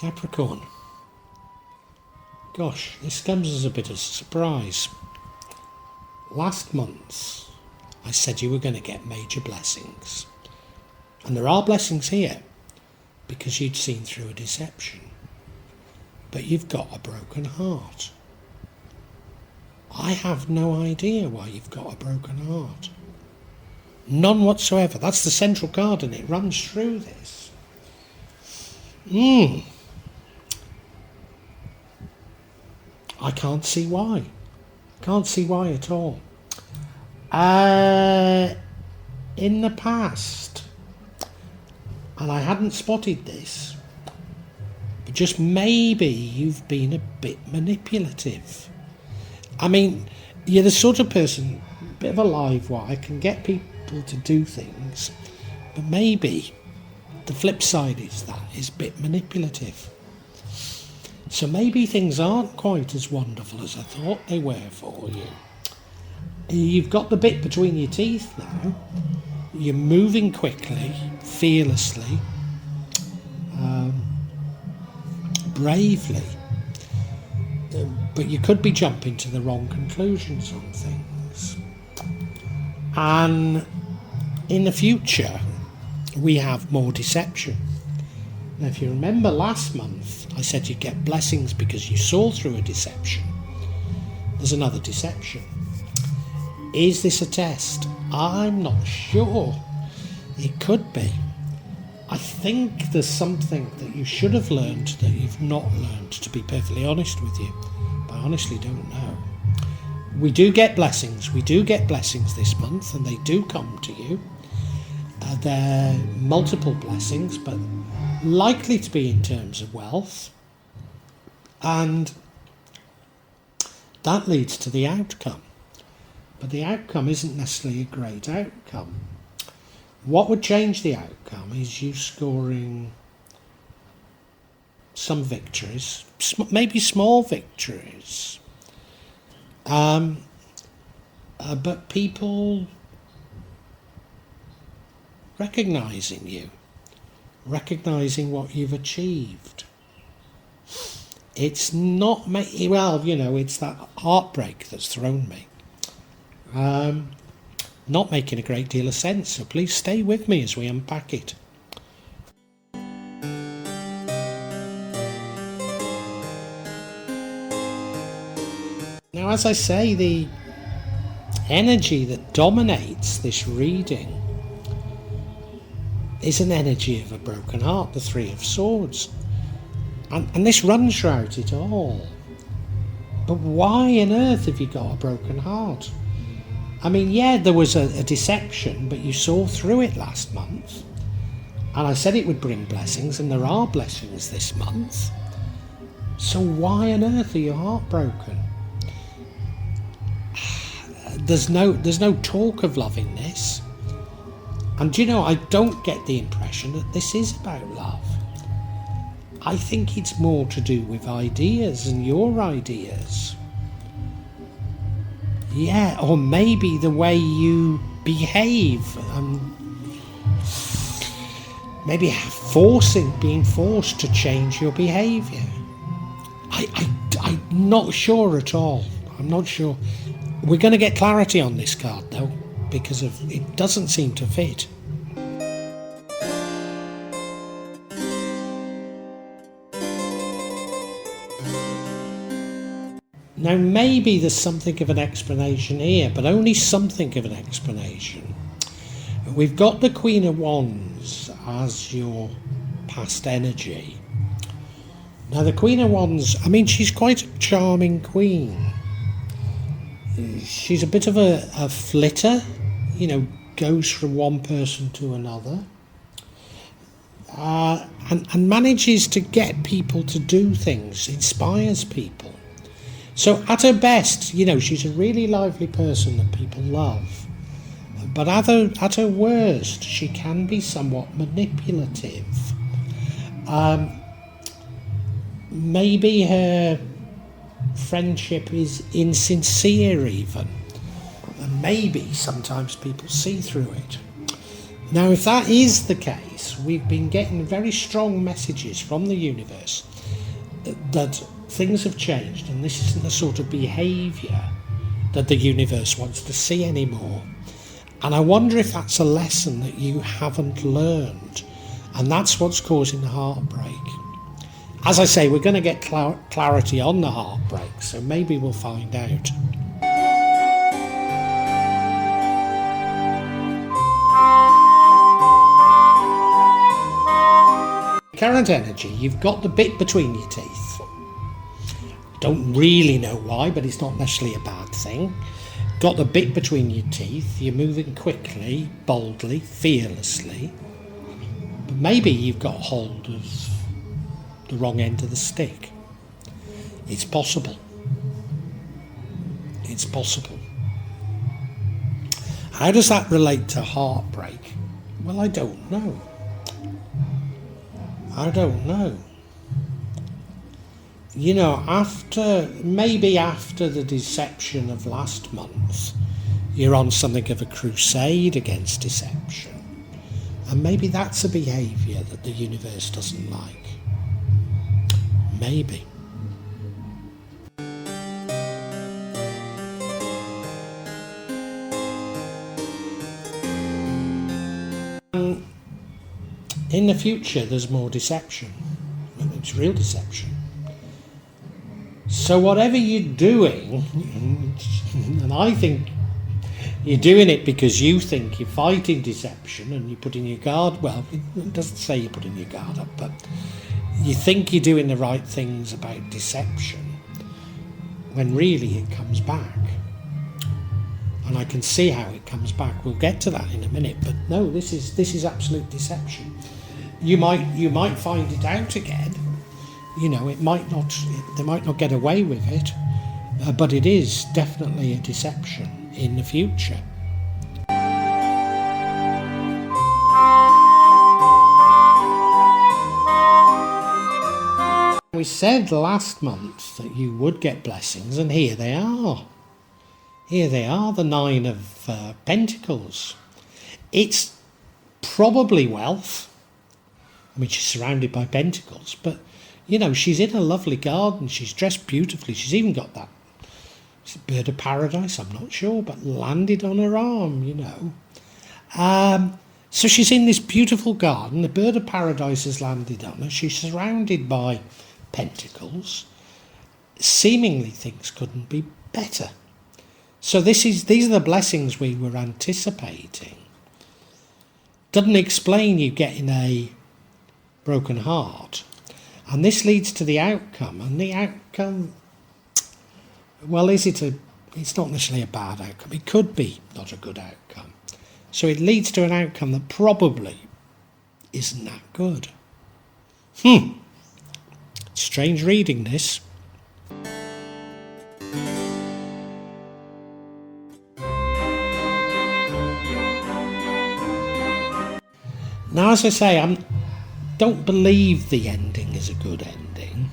Capricorn. Gosh, this comes as a bit of a surprise. Last month, I said you were going to get major blessings. And there are blessings here because you'd seen through a deception. But you've got a broken heart. I have no idea why you've got a broken heart. None whatsoever. That's the central card and it runs through this. I can't see why. Can't see why at all. In the past, and I hadn't spotted this, but just maybe you've been a bit manipulative. I mean, you're the sort of person, a bit of a live wire, can get people to do things, but maybe the flip side is that is a bit manipulative. So maybe things aren't quite as wonderful as I thought they were for you. You've got the bit between your teeth now. You're moving quickly, fearlessly, bravely. But you could be jumping to the wrong conclusions on things. And in the future, we have more deception. Now, if you remember last month, I said you'd get blessings because you saw through a deception. There's another deception. Is this a test? I'm not sure. It could be. I think there's something that you should have learned that you've not learned, to be perfectly honest with you. But I honestly don't know. We do get blessings. We do get blessings this month, and they do come to you. They're multiple blessings, but likely to be in terms of wealth. And that leads to the outcome. But the outcome isn't necessarily a great outcome. What would change the outcome is you scoring some victories, maybe small victories. But people recognising you, recognising what you've achieved. It's not, it's that heartbreak that's thrown me. Not making a great deal of sense, so please stay with me as we unpack it. Now, as I say, the energy that dominates this reading is an energy of a broken heart, the Three of Swords. And this runs throughout it all. But why on earth have you got a broken heart? I mean, yeah, there was a deception, but you saw through it last month. And I said it would bring blessings, and there are blessings this month. So why on earth are you heartbroken? There's no talk of love in this. And I don't get the impression that this is about love. I think it's more to do with ideas and your ideas. Yeah, or maybe the way you behave, maybe being forced to change your behaviour. I'm not sure at all. I'm not sure. We're going to get clarity on this card though, because it doesn't seem to fit. Now, maybe there's something of an explanation here, but only something of an explanation. We've got the Queen of Wands as your past energy. Now, the Queen of Wands, she's quite a charming queen. She's a bit of a flitter, goes from one person to another. And manages to get people to do things, inspires people. So at her best, she's a really lively person that people love. But at her worst, she can be somewhat manipulative. Maybe her friendship is insincere even. And maybe sometimes people see through it. Now, if that is the case, we've been getting very strong messages from the universe that things have changed and this isn't the sort of behaviour that the universe wants to see anymore. And I wonder if that's a lesson that you haven't learned, and that's what's causing the heartbreak. As I say, we're going to get clarity on the heartbreak, so maybe we'll find out. Current energy, you've got the bit between your teeth. Don't really know why, but it's not necessarily a bad thing. Got the bit between your teeth, you're moving quickly, boldly, fearlessly. But maybe you've got hold of the wrong end of the stick. It's possible. It's possible. How does that relate to heartbreak? Well, I don't know. I don't know. You know, maybe after the deception of last month, you're on something of a crusade against deception. And maybe that's a behaviour that the universe doesn't like. Maybe. In the future, there's more deception. It's real deception. So whatever you're doing, and I think you're doing it because you think you're fighting deception and you're putting your guard, well, it doesn't say you're putting your guard up, but you think you're doing the right things about deception, when really it comes back. And I can see how it comes back. We'll get to that in a minute, but no, this is absolute deception. You might find it out again. You know, they might not get away with it, but it is definitely a deception in the future. We said last month that you would get blessings, and here they are. Here they are, the Nine of Pentacles. It's probably wealth. I mean, she's surrounded by pentacles, but, you know, she's in a lovely garden. She's dressed beautifully. She's even got that bird of paradise, I'm not sure, but landed on her arm, you know. So she's in this beautiful garden. The bird of paradise has landed on her. She's surrounded by pentacles. Seemingly things couldn't be better. So these are the blessings we were anticipating. Doesn't explain you getting a broken heart. And this leads to the outcome. And the outcome, well, it's not necessarily a bad outcome. It could be not a good outcome. So it leads to an outcome that probably isn't that good. Strange reading, this. Now, as I say, I don't believe the ending is a good ending.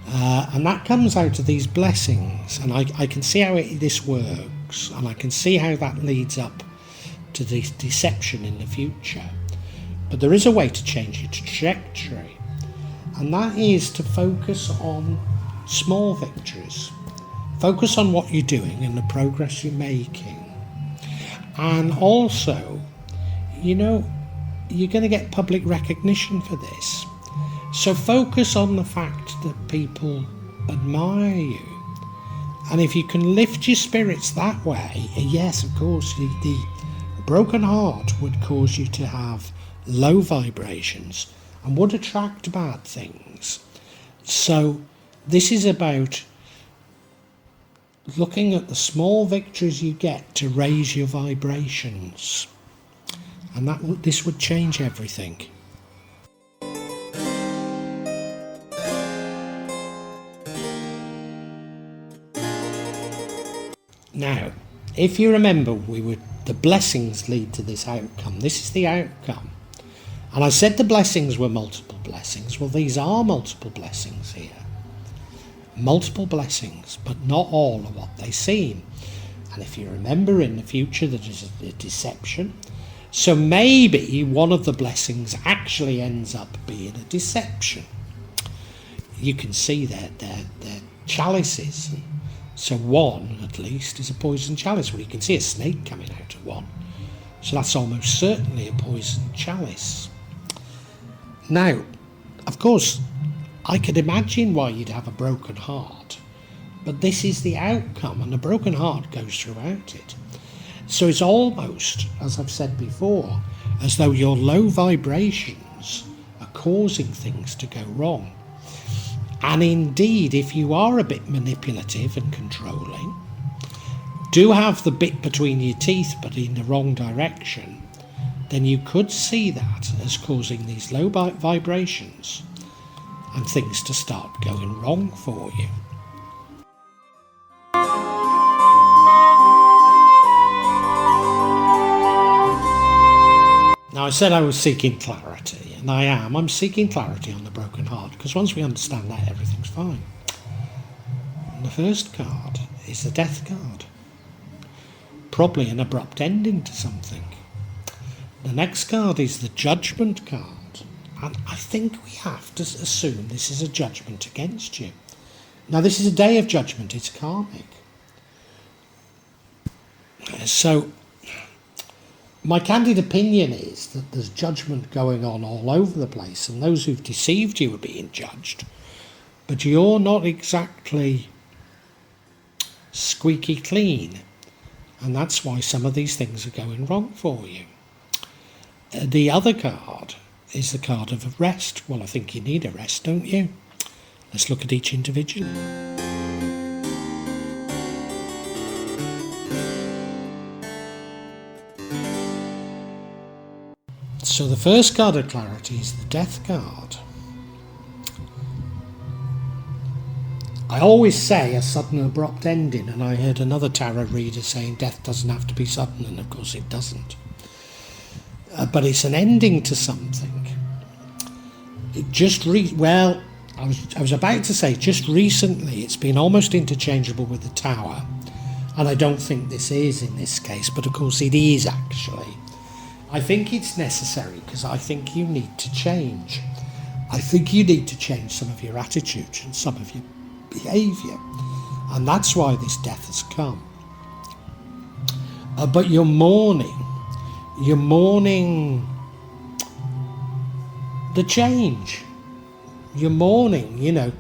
And that comes out of these blessings. And I can see how this works. And I can see how that leads up to the deception in the future. But there is a way to change your trajectory. And that is to focus on small victories. Focus on what you're doing and the progress you're making. And also, you know, you're going to get public recognition for this. So focus on the fact that people admire you. And if you can lift your spirits that way, yes, of course, the broken heart would cause you to have low vibrations and would attract bad things. So this is about looking at the small victories you get to raise your vibrations. And this would change everything. Now, if you remember, the blessings lead to this outcome. This is the outcome. And I said the blessings were multiple blessings. Well, these are multiple blessings here. Multiple blessings, but not all of what they seem. And if you remember, in the future, there is a deception. So maybe one of the blessings actually ends up being a deception. you can see their chalices. So one, at least, is a poison chalice. Well, you can see a snake coming out of one. So that's almost certainly a poison chalice. Now, of course, I could imagine why you'd have a broken heart, but this is the outcome, and a broken heart goes throughout it. So it's almost, as I've said before, as though your low vibrations are causing things to go wrong. And indeed, if you are a bit manipulative and controlling, do have the bit between your teeth but in the wrong direction, then you could see that as causing these low vibrations and things to start going wrong for you. Now, I said I was seeking clarity, and I am. I'm seeking clarity on the broken heart, because once we understand that, everything's fine. And the first card is the death card. Probably an abrupt ending to something. The next card is the judgment card, and I think we have to assume this is a judgment against you. Now, this is a day of judgment, it's karmic. So, my candid opinion is that there's judgment going on all over the place, and those who've deceived you are being judged, but you're not exactly squeaky clean, and that's why some of these things are going wrong for you. The other card is the card of rest. Well, I think you need a rest, don't you? Let's look at each individually. So the first card of clarity is the death card. I always say a sudden abrupt ending, and I heard another tarot reader saying death doesn't have to be sudden, and of course it doesn't. But it's an ending to something. I was about to say just recently it's been almost interchangeable with the Tower, and I don't think this is in this case, but of course it is actually. I think it's necessary because I think you need to change. I think you need to change some of your attitude and some of your behaviour, and that's why this death has come. But you're mourning the change. You're mourning,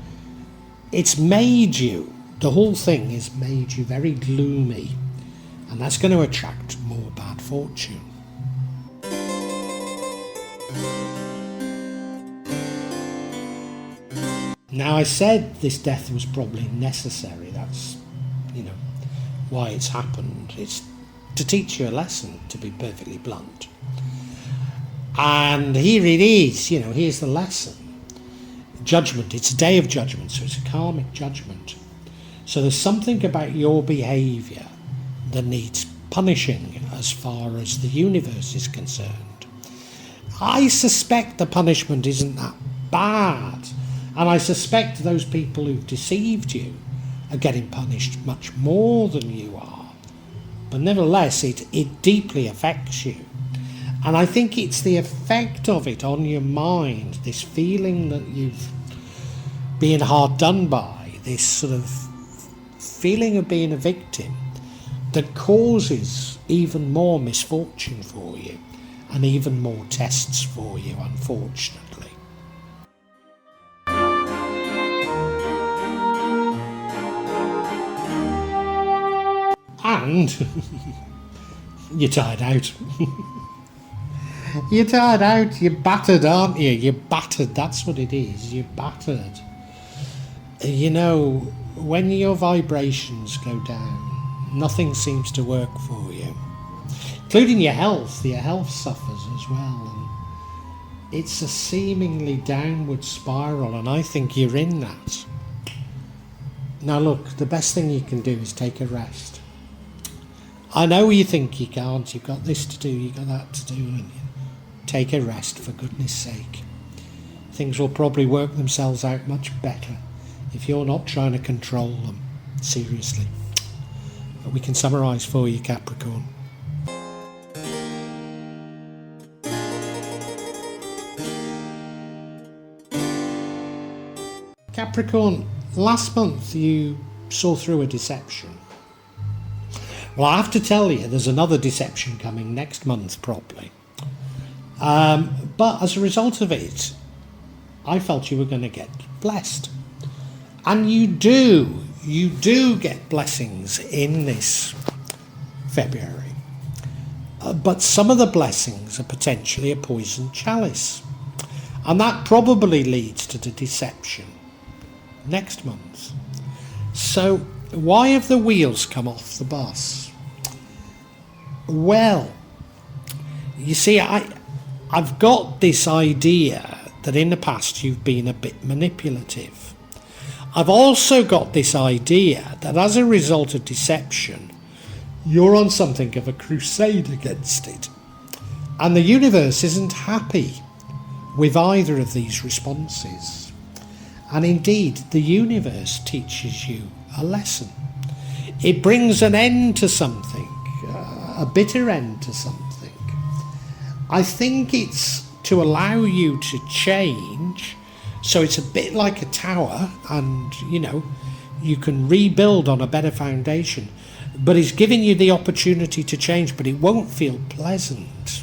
it's made you, the whole thing has made you very gloomy, and that's going to attract more bad fortune. Now, I said this death was probably necessary. That's, why it's happened. It's to teach you a lesson, to be perfectly blunt. And here it is, here's the lesson. Judgment, it's a day of judgment, so it's a karmic judgment. So there's something about your behaviour that needs punishing as far as the universe is concerned. I suspect the punishment isn't that bad. And I suspect those people who've deceived you are getting punished much more than you are. But nevertheless, it deeply affects you. And I think it's the effect of it on your mind, this feeling that you've been hard done by, this sort of feeling of being a victim, that causes even more misfortune for you and even more tests for you, unfortunately. And you're tired out. You're tired out. You're battered, aren't you? You're battered. That's what it is. You're battered. When your vibrations go down, nothing seems to work for you, including your health. Your health suffers as well. And it's a seemingly downward spiral, and I think you're in that. Now look, the best thing you can do is take a rest. I know you think you can't, you've got this to do, you've got that to do, and take a rest for goodness sake. Things will probably work themselves out much better if you're not trying to control them, seriously. But we can summarise for you, Capricorn. Capricorn, last month you saw through a deception. Well, I have to tell you, there's another deception coming next month, probably. But as a result of it, I felt you were going to get blessed. And you do get blessings in this February. But some of the blessings are potentially a poisoned chalice. And that probably leads to the deception next month. So why have the wheels come off the bus? Well, you see, I've got this idea that in the past you've been a bit manipulative. I've also got this idea that as a result of deception, you're on something of a crusade against it. And the universe isn't happy with either of these responses. And indeed, the universe teaches you a lesson. It brings an end to something, a bitter end to something. I think it's to allow you to change, so it's a bit like a tower, and you can rebuild on a better foundation, but it's giving you the opportunity to change, but it won't feel pleasant.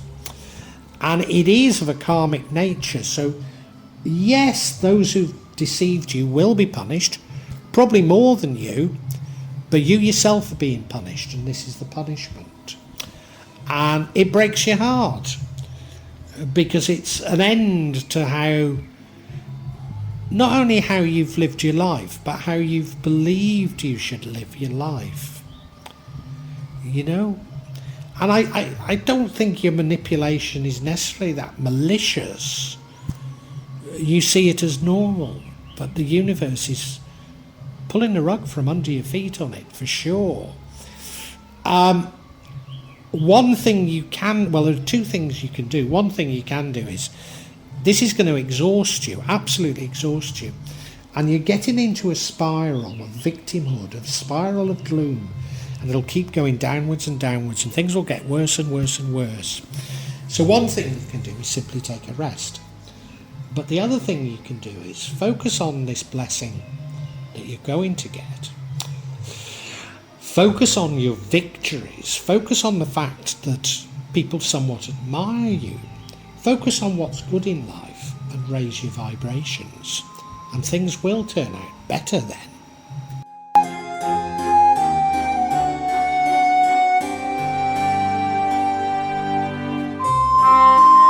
And it is of a karmic nature, so yes, those who've deceived you will be punished, probably more than you, but you yourself are being punished, and this is the punishment. And it breaks your heart, because it's an end to how, not only how you've lived your life, but how you've believed you should live your life. And I don't think your manipulation is necessarily that malicious. You see it as normal, but the universe is pulling the rug from under your feet on it, for sure. One thing you can, well, there are two things you can do. One thing you can do is, this is going to exhaust you, absolutely exhaust you. And you're getting into a spiral of victimhood, a spiral of gloom. And it'll keep going downwards and downwards, and things will get worse and worse and worse. So one thing you can do is simply take a rest. But the other thing you can do is focus on this blessing that you're going to get. Focus on your victories. Focus on the fact that people somewhat admire you. Focus on what's good in life and raise your vibrations. And things will turn out better then.